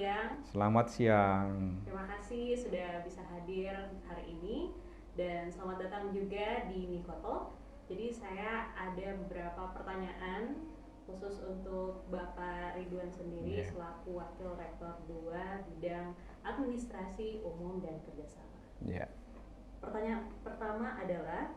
siang. Selamat siang. Terima kasih sudah bisa hadir hari ini dan selamat datang juga di Mikoto. Jadi saya ada beberapa pertanyaan khusus untuk Bapak Ridwan sendiri Ya. selaku Wakil Rektor 2 bidang Administrasi Umum dan Kerjasama. Ya. Pertanyaan pertama adalah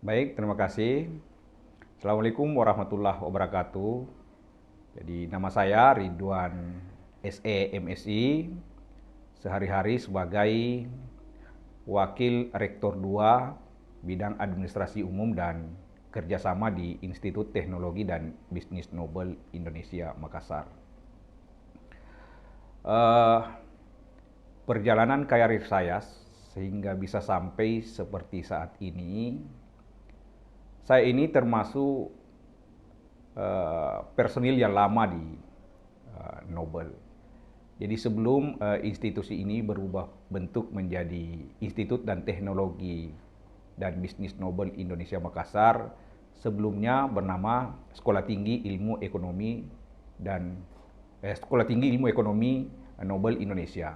Baik, terima kasih. Assalamualaikum warahmatullahi wabarakatuh. Jadi nama saya Ridwan SE MSI, sehari-hari sebagai Wakil Rektor 2 Bidang Administrasi Umum dan Kerjasama di Institut Teknologi dan Bisnis Nobel Indonesia Makassar. Eh, Perjalanan karir saya sehingga bisa sampai seperti saat ini, saya ini termasuk personil yang lama di Nobel. Jadi sebelum institusi ini berubah bentuk menjadi Institut dan Teknologi dan Bisnis Nobel Indonesia Makassar, sebelumnya bernama Sekolah Tinggi Ilmu Ekonomi dan Sekolah Tinggi Ilmu Ekonomi Nobel Indonesia.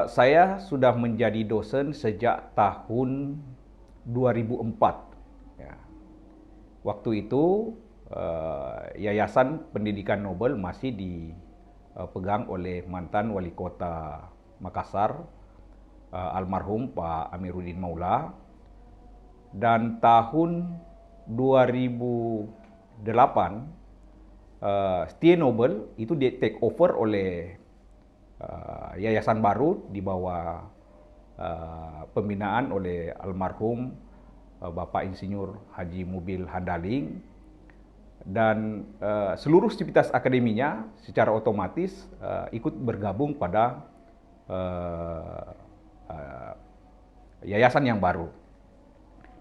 Saya sudah menjadi dosen sejak tahun 2004. Ya. Waktu itu Yayasan Pendidikan Nobel masih dipegang oleh mantan wali kota Makassar, almarhum Pak Amiruddin Maula. Dan tahun 2008 Setia Nobel itu di take over oleh yayasan baru di bawah pembinaan oleh almarhum Bapak Insinyur Haji Mubil Handaling, dan seluruh aktivitas akademinya secara otomatis ikut bergabung pada yayasan yang baru.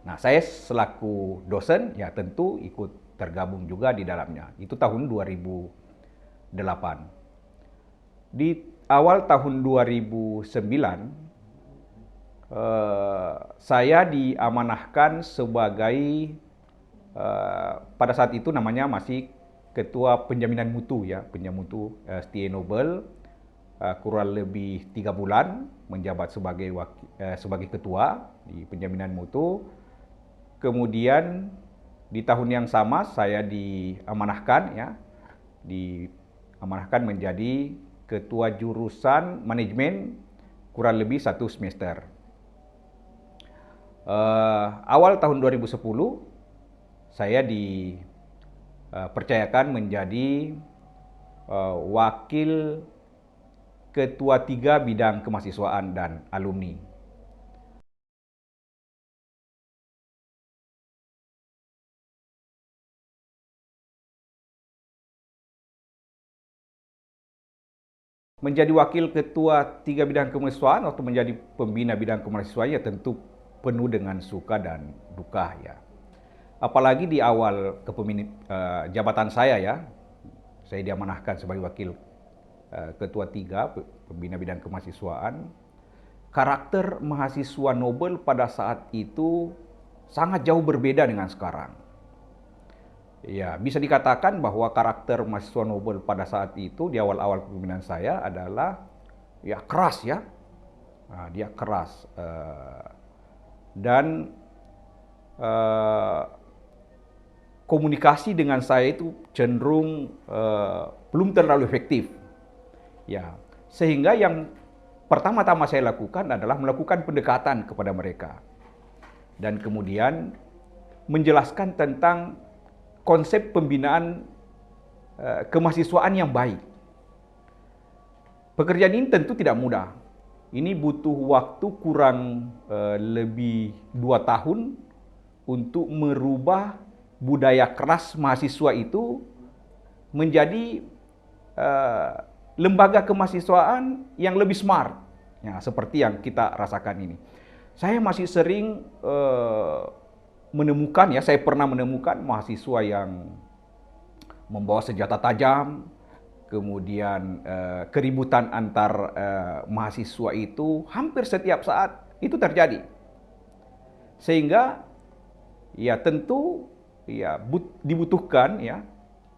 Nah, saya selaku dosen ya tentu ikut tergabung juga di dalamnya. Itu tahun 2008. Di awal tahun 2009, saya diamanahkan sebagai pada saat itu namanya masih Ketua Penjaminan Mutu ya, Penjaminan Mutu Setia Nobel, kurang lebih 3 bulan menjabat sebagai ketua di Penjaminan Mutu. Kemudian di tahun yang sama saya diamanahkan menjadi ketua jurusan manajemen kurang lebih 1 semester. Awal tahun 2010 saya dipercayakan menjadi wakil ketua 3 bidang kemahasiswaan dan alumni. Menjadi wakil ketua 3 bidang kemahasiswaan atau menjadi pembina bidang kemahasiswaan ya tentu penuh dengan suka dan duka ya. Apalagi di awal jabatan saya ya, saya diamanahkan sebagai wakil ketua 3 pembina bidang kemahasiswaan. Karakter mahasiswa Nobel pada saat itu sangat jauh berbeda dengan sekarang. Ya, bisa dikatakan bahwa karakter mahasiswa Nobel pada saat itu di awal-awal kepemimpinan saya adalah ya keras ya. Nah, dia keras dan komunikasi dengan saya itu cenderung belum terlalu efektif. Ya, sehingga yang pertama-tama saya lakukan adalah melakukan pendekatan kepada mereka dan kemudian menjelaskan tentang konsep pembinaan kemahasiswaan yang baik. Pekerjaan ini tentu tidak mudah. Ini butuh waktu kurang lebih 2 tahun untuk merubah budaya keras mahasiswa itu menjadi lembaga kemahasiswaan yang lebih smart. Ya, seperti yang kita rasakan ini. Saya masih sering saya pernah menemukan mahasiswa yang membawa senjata tajam, kemudian keributan antar mahasiswa itu hampir setiap saat itu terjadi. Sehingga ya tentu ya dibutuhkan ya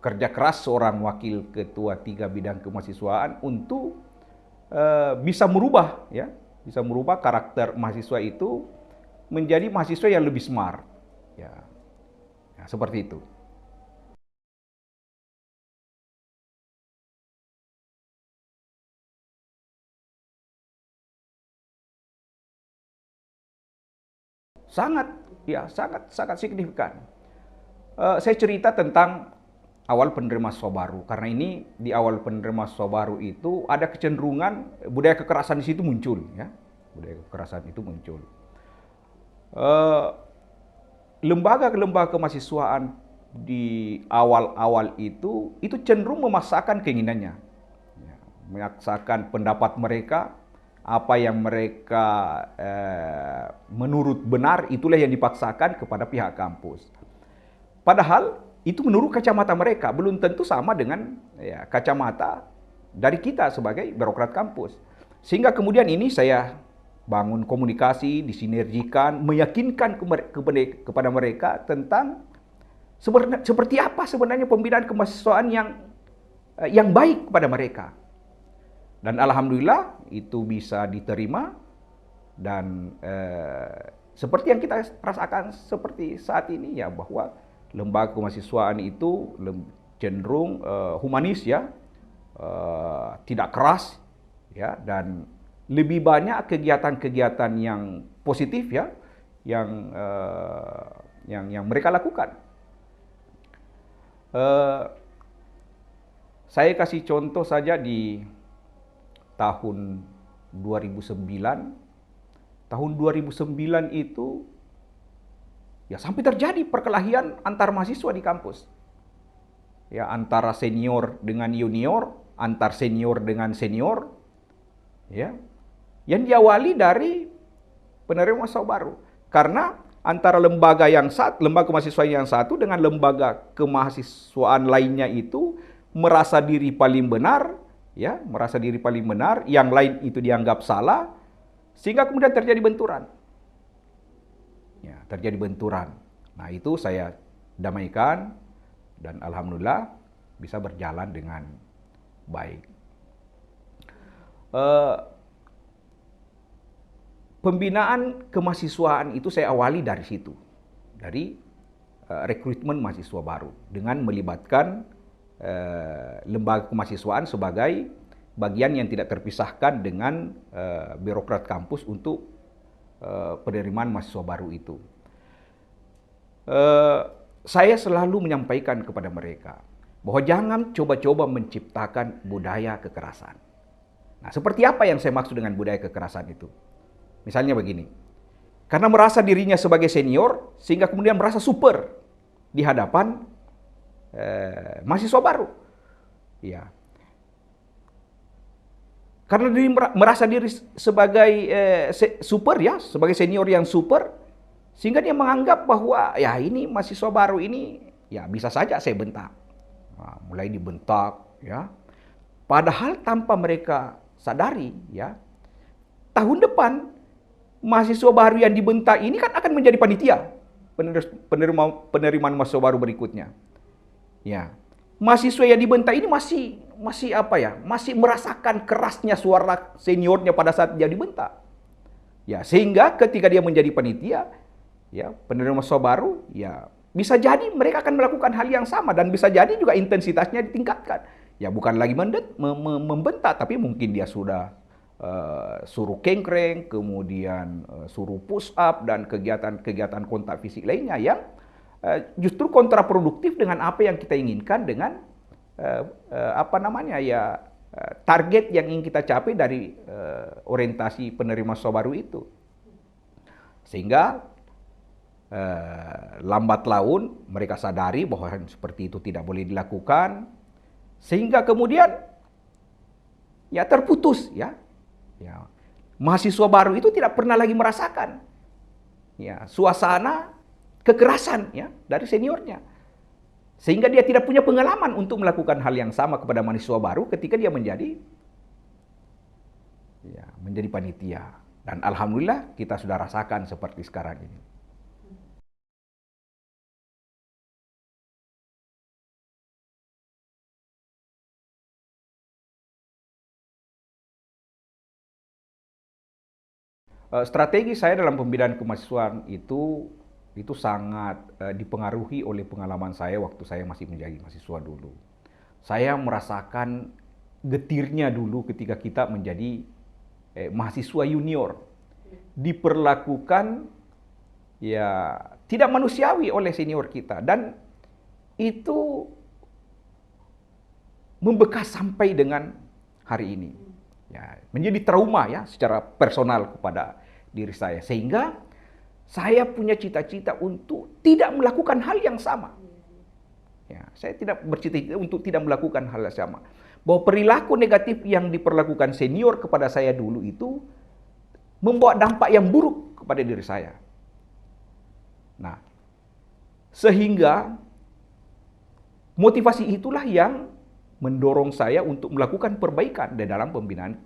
kerja keras seorang wakil ketua 3 bidang kemahasiswaan untuk bisa merubah karakter mahasiswa itu menjadi mahasiswa yang lebih smart. Ya, ya seperti itu. Sangat signifikan. Saya cerita tentang awal penerima mahasiswa baru, karena ini di awal penerima mahasiswa baru itu ada kecenderungan budaya kekerasan di situ muncul, ya. Budaya kekerasan itu muncul. Lembaga-lembaga kemahasiswaan di awal-awal itu cenderung memaksakan keinginannya, ya, memaksakan pendapat mereka. Apa yang mereka menurut benar itulah yang dipaksakan kepada pihak kampus. Padahal itu menurut kacamata mereka belum tentu sama dengan ya, kacamata dari kita sebagai birokrat kampus. Sehingga kemudian ini saya bangun komunikasi, disinergikan, meyakinkan kepada mereka tentang seperti apa sebenarnya pembinaan kemahasiswaan yang baik kepada mereka. Dan alhamdulillah itu bisa diterima dan seperti yang kita rasakan seperti saat ini ya, bahwa lembaga kemahasiswaan itu cenderung humanis ya, tidak keras ya, dan lebih banyak kegiatan-kegiatan yang positif ya, yang mereka lakukan. Saya kasih contoh saja di tahun 2009. Tahun 2009 itu ya sampai terjadi perkelahian antar mahasiswa di kampus. Ya, antara senior dengan junior, antar senior dengan senior. Ya. Yang diawali dari penerima mahasiswa baru. Karena antara lembaga kemahasiswaan yang satu dengan lembaga kemahasiswaan lainnya itu merasa diri paling benar, ya, merasa diri paling benar, yang lain itu dianggap salah, sehingga kemudian terjadi benturan. Ya, terjadi benturan. Nah, itu saya damaikan dan alhamdulillah bisa berjalan dengan baik. Pembinaan kemahasiswaan itu saya awali dari situ, dari rekrutmen mahasiswa baru dengan melibatkan lembaga kemahasiswaan sebagai bagian yang tidak terpisahkan dengan birokrat kampus untuk penerimaan mahasiswa baru itu. Saya selalu menyampaikan kepada mereka bahwa jangan coba-coba menciptakan budaya kekerasan. Nah, seperti apa yang saya maksud dengan budaya kekerasan itu? Misalnya begini, karena merasa dirinya sebagai senior sehingga kemudian merasa super di hadapan mahasiswa baru, ya. Karena merasa diri sebagai super ya, sebagai senior yang super, sehingga dia menganggap bahwa ya ini mahasiswa baru ini ya bisa saja saya bentak. Nah, mulai dibentak ya. Padahal tanpa mereka sadari ya, tahun depan mahasiswa baru yang dibentak ini kan akan menjadi panitia penerimaan mahasiswa baru berikutnya. Ya, mahasiswa yang dibentak ini masih apa ya? Masih merasakan kerasnya suara seniornya pada saat dia dibentak. Ya, sehingga ketika dia menjadi panitia, ya, penerima mahasiswa baru, ya bisa jadi mereka akan melakukan hal yang sama dan bisa jadi juga intensitasnya ditingkatkan. Ya, bukan lagi membentak, tapi mungkin dia sudah suruh kengkreng, kemudian suruh push up dan kegiatan-kegiatan kontak fisik lainnya yang justru kontraproduktif dengan apa yang kita inginkan dengan target yang ingin kita capai dari orientasi penerima mahasiswa baru itu. Sehingga lambat laun mereka sadari bahwa seperti itu tidak boleh dilakukan, sehingga kemudian ya terputus ya. Ya, mahasiswa baru itu tidak pernah lagi merasakan ya suasana kekerasan ya dari seniornya. Sehingga dia tidak punya pengalaman untuk melakukan hal yang sama kepada mahasiswa baru ketika dia menjadi panitia. Dan alhamdulillah kita sudah rasakan seperti sekarang ini. Strategi saya dalam pembinaan kemahasiswaan itu sangat dipengaruhi oleh pengalaman saya waktu saya masih menjadi mahasiswa dulu. Saya merasakan getirnya dulu ketika kita menjadi mahasiswa junior, diperlakukan ya tidak manusiawi oleh senior kita, dan itu membekas sampai dengan hari ini. Ya, menjadi trauma ya secara personal kepada diri saya, sehingga saya punya cita-cita untuk tidak melakukan hal yang sama. Ya, saya tidak bercita-cita untuk tidak melakukan hal yang sama. Bahwa perilaku negatif yang diperlakukan senior kepada saya dulu itu membawa dampak yang buruk kepada diri saya. Nah, sehingga motivasi itulah yang mendorong saya untuk melakukan perbaikan di dalam pembinaan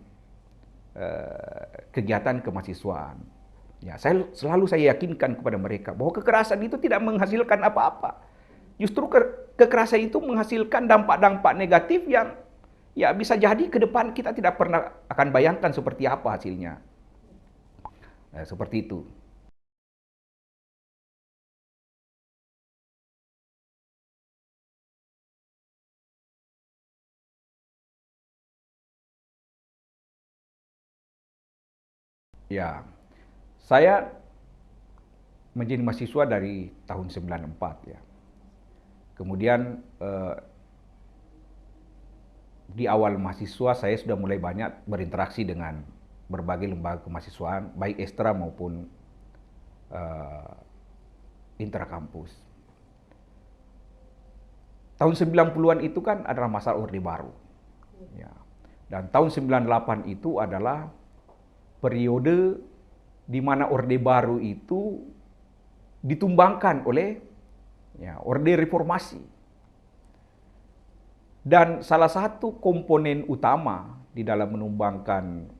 kegiatan kemahasiswaan. Ya, selalu saya yakinkan kepada mereka bahwa kekerasan itu tidak menghasilkan apa-apa. Justru kekerasan itu menghasilkan dampak-dampak negatif yang ya bisa jadi ke depan kita tidak pernah akan bayangkan seperti apa hasilnya. Seperti itu. Ya, saya menjadi mahasiswa dari tahun 94 ya. Kemudian di awal mahasiswa saya sudah mulai banyak berinteraksi dengan berbagai lembaga kemahasiswaan, baik ekstra maupun intrakampus. Tahun 90-an itu kan adalah masa Orde Baru. Ya. Dan tahun 98 itu adalah periode di mana Orde Baru itu ditumbangkan oleh Orde Reformasi. Dan salah satu komponen utama di dalam menumbangkan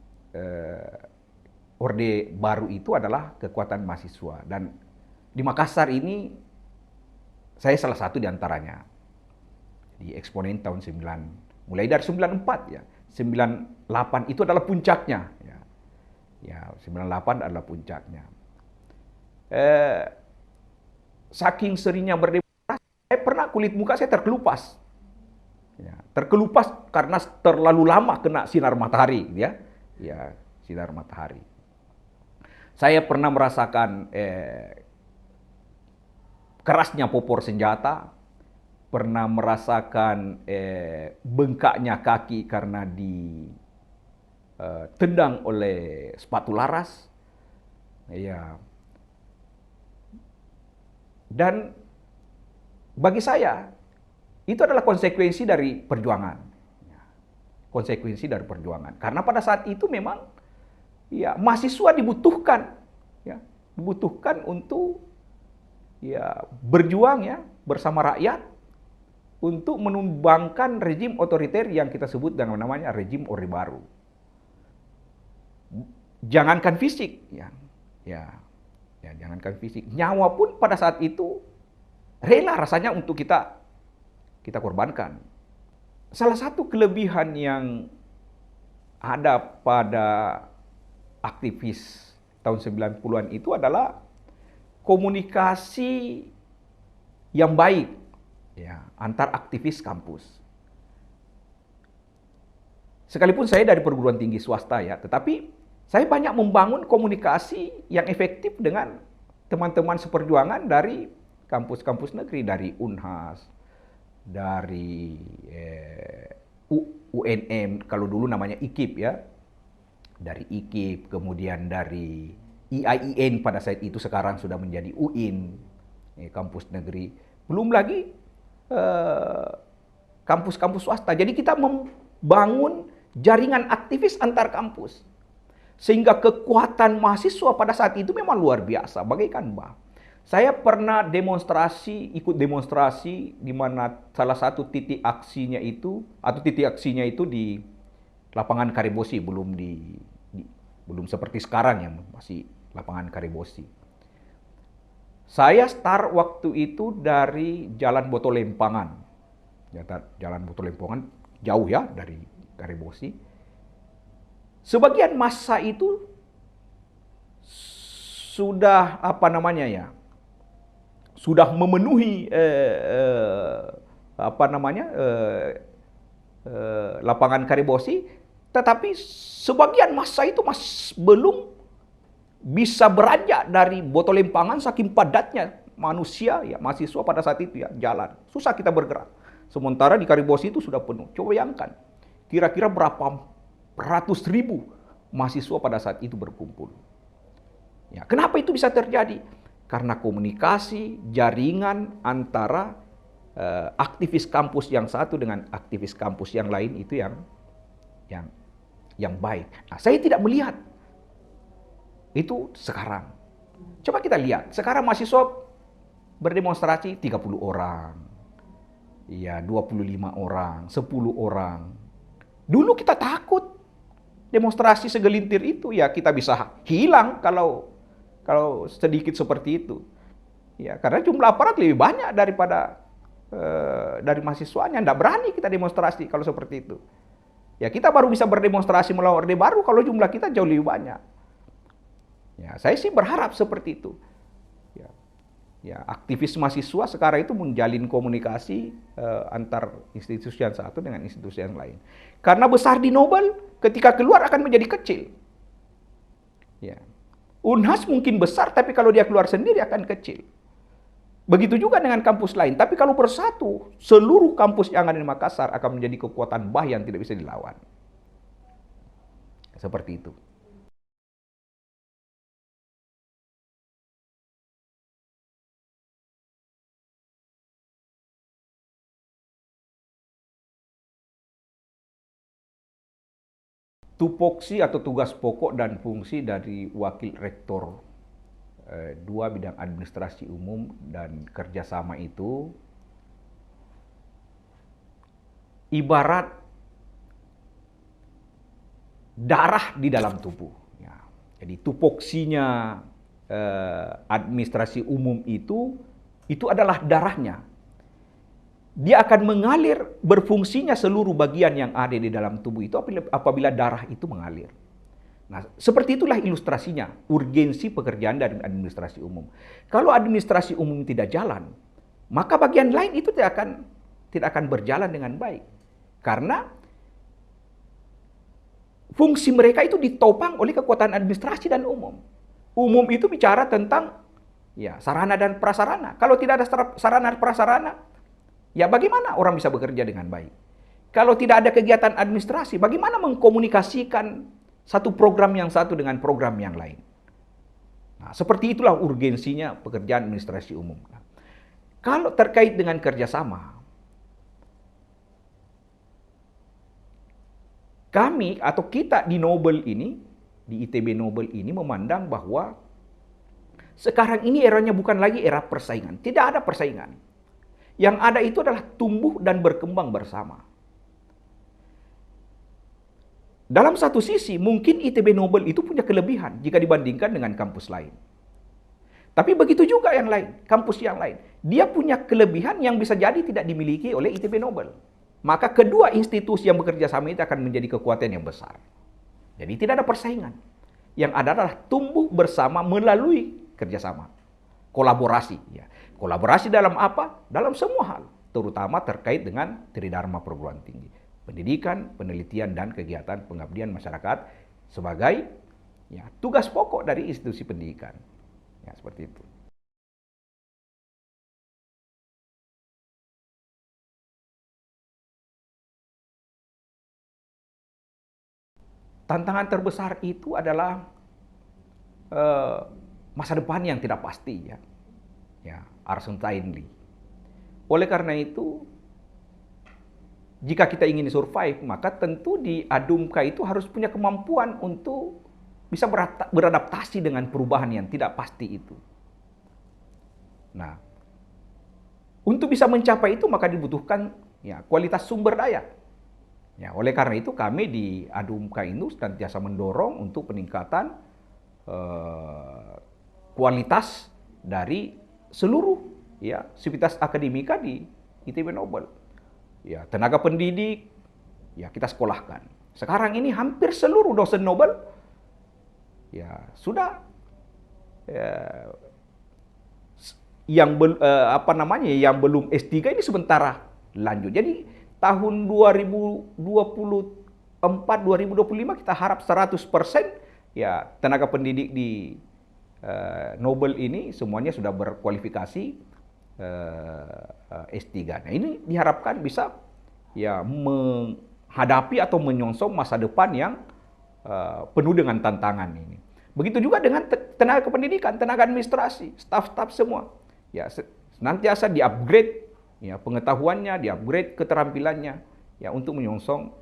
Orde Baru itu adalah kekuatan mahasiswa. Dan di Makassar ini saya salah satu di antaranya. Di eksponen tahun 9, mulai dari 94 ya. 98 itu adalah puncaknya ya. Ya, 98 adalah puncaknya. Saking seringnya berdemonstrasi, saya pernah kulit muka saya terkelupas. Ya, terkelupas karena terlalu lama kena sinar matahari, ya. Ya, sinar matahari. Saya pernah merasakan kerasnya popor senjata, pernah merasakan bengkaknya kaki karena ditendang oleh sepatu laras. Ya. Dan bagi saya itu adalah konsekuensi dari perjuangan. Konsekuensi dari perjuangan. Karena pada saat itu memang ya mahasiswa dibutuhkan, ya, dibutuhkan untuk ya berjuang ya bersama rakyat untuk menumbangkan rezim otoriter yang kita sebut dengan namanya rezim Orde Baru. Jangankan fisik, ya, jangankan fisik, nyawa pun pada saat itu rela rasanya untuk kita korbankan. Salah satu kelebihan yang ada pada aktivis tahun 90-an itu adalah komunikasi yang baik ya antar aktivis kampus. Sekalipun saya dari perguruan tinggi swasta ya, tetapi saya banyak membangun komunikasi yang efektif dengan teman-teman seperjuangan dari kampus-kampus negeri, dari Unhas, dari UNM, kalau dulu namanya IKIP ya, dari IKIP, kemudian dari IAIN pada saat itu sekarang sudah menjadi UIN, kampus negeri. Belum lagi kampus-kampus swasta. Jadi kita membangun jaringan aktivis antar kampus. Sehingga kekuatan mahasiswa pada saat itu memang luar biasa, bagaikan bah. Saya pernah ikut demonstrasi di mana salah satu titik aksinya itu di lapangan Karibosi, belum seperti sekarang ya, masih lapangan Karibosi. Saya start waktu itu dari Jalan Botolempangan. Jalan Botolempangan jauh ya dari Karibosi. Sebagian massa itu sudah sudah memenuhi lapangan Karibosi, tetapi sebagian massa itu belum bisa beranjak dari Botolempangan saking padatnya manusia ya, mahasiswa pada saat itu ya, jalan. Susah kita bergerak. Sementara di Karibosi itu sudah penuh. Coba bayangkan, kira-kira berapa ratus ribu mahasiswa pada saat itu berkumpul. Ya, kenapa itu bisa terjadi? Karena komunikasi, jaringan antara aktivis kampus yang satu dengan aktivis kampus yang lain itu yang baik. Nah, saya tidak melihat itu sekarang. Coba kita lihat, sekarang mahasiswa berdemonstrasi 30 orang. Ya, 25 orang, 10 orang. Dulu kita takut demonstrasi segelintir itu, ya kita bisa hilang kalau sedikit seperti itu. Ya, karena jumlah aparat lebih banyak daripada dari mahasiswanya. Tidak berani kita demonstrasi kalau seperti itu. Ya, kita baru bisa berdemonstrasi melawan Orde Baru kalau jumlah kita jauh lebih banyak. Ya, saya sih berharap seperti itu. Ya, aktivis mahasiswa sekarang itu menjalin komunikasi antar institusi yang satu dengan institusi yang lain. Karena besar di Nobel, ketika keluar akan menjadi kecil. Ya. Unhas mungkin besar, tapi kalau dia keluar sendiri akan kecil. Begitu juga dengan kampus lain. Tapi kalau bersatu, seluruh kampus yang ada di Makassar akan menjadi kekuatan bah yang tidak bisa dilawan. Seperti itu. Tupoksi atau tugas pokok dan fungsi dari wakil rektor dua bidang administrasi umum dan kerjasama itu ibarat darah di dalam tubuh. Ya. Jadi tupoksinya administrasi umum itu adalah darahnya. Dia akan mengalir, berfungsinya seluruh bagian yang ada di dalam tubuh itu apabila darah itu mengalir. Nah, seperti itulah ilustrasinya, urgensi pekerjaan dari administrasi umum. Kalau administrasi umum tidak jalan, maka bagian lain itu tidak akan berjalan dengan baik. Karena fungsi mereka itu ditopang oleh kekuatan administrasi dan umum. Umum itu bicara tentang ya sarana dan prasarana. Kalau tidak ada sarana dan prasarana, ya bagaimana orang bisa bekerja dengan baik? Kalau tidak ada kegiatan administrasi, bagaimana mengkomunikasikan satu program yang satu dengan program yang lain? Nah, seperti itulah urgensinya pekerjaan administrasi umum. Nah, kalau terkait dengan kerjasama, kami atau kita di Nobel ini, di ITB Nobel ini memandang bahwa sekarang ini eranya bukan lagi era persaingan. Tidak ada persaingan. Yang ada itu adalah tumbuh dan berkembang bersama. Dalam satu sisi, mungkin ITB Nobel itu punya kelebihan jika dibandingkan dengan kampus lain. Tapi begitu juga yang lain, kampus yang lain. Dia punya kelebihan yang bisa jadi tidak dimiliki oleh ITB Nobel. Maka kedua institusi yang bekerja sama itu akan menjadi kekuatan yang besar. Jadi tidak ada persaingan. Yang ada adalah tumbuh bersama melalui kerjasama. Kolaborasi. Ya. Kolaborasi dalam apa? Dalam semua hal, terutama terkait dengan Tridharma perguruan tinggi. Pendidikan, penelitian, dan kegiatan pengabdian masyarakat sebagai ya, tugas pokok dari institusi pendidikan. Ya, seperti itu. Tantangan terbesar itu adalah masa depan yang tidak pasti ya. Ya, uncertainly. Oleh karena itu, jika kita ingin survive, maka tentu di Adumka itu harus punya kemampuan untuk bisa beradaptasi dengan perubahan yang tidak pasti itu. Nah, untuk bisa mencapai itu maka dibutuhkan ya kualitas sumber daya. Ya, oleh karena itu kami di ADUMKA itu senantiasa mendorong untuk peningkatan kualitas dari seluruh ya sivitas akademika di ITB Nobel. Ya, tenaga pendidik ya kita sekolahkan. Sekarang ini hampir seluruh dosen Nobel ya sudah ya, yang yang belum S3 ini sementara lanjut. Jadi tahun 2024 2025 kita harap 100% ya tenaga pendidik di Nobel ini semuanya sudah berkualifikasi S3. Nah, ini diharapkan bisa ya menghadapi atau menyongsong masa depan yang penuh dengan tantangan ini. Begitu juga dengan tenaga kependidikan, tenaga administrasi, staf-staf semua. Ya, senantiasa di-upgrade ya pengetahuannya, di-upgrade keterampilannya ya untuk menyongsong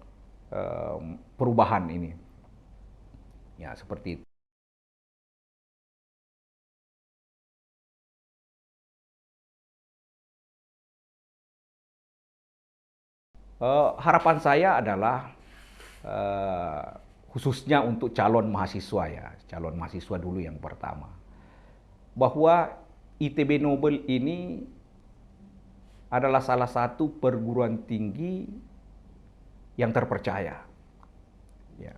perubahan ini. Ya, seperti itu. Harapan saya adalah khususnya untuk calon mahasiswa ya, calon mahasiswa dulu yang pertama, bahwa ITB Nobel ini adalah salah satu perguruan tinggi yang terpercaya. Ya.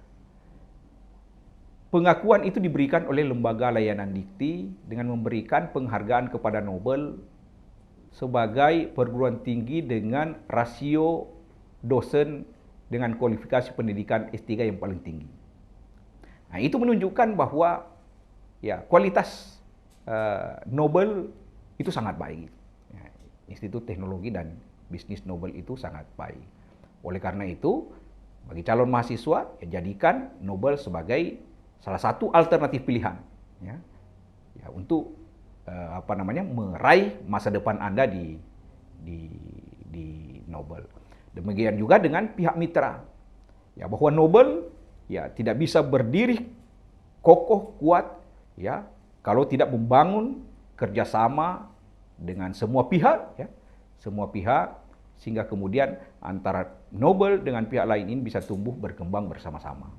Pengakuan itu diberikan oleh Lembaga Layanan Dikti dengan memberikan penghargaan kepada Nobel sebagai perguruan tinggi dengan rasio dosen dengan kualifikasi pendidikan S3 yang paling tinggi. Nah, itu menunjukkan bahwa ya kualitas Nobel itu sangat baik. Ya, Institut Teknologi dan Bisnis Nobel itu sangat baik. Oleh karena itu, bagi calon mahasiswa, ya, jadikan Nobel sebagai salah satu alternatif pilihan, ya untuk meraih masa depan Anda di Nobel. Demikian juga dengan pihak mitra. Ya, bahwa Nobel ya tidak bisa berdiri kokoh kuat ya kalau tidak membangun kerjasama dengan semua pihak ya, semua pihak sehingga kemudian antara Nobel dengan pihak lain ini bisa tumbuh berkembang bersama-sama.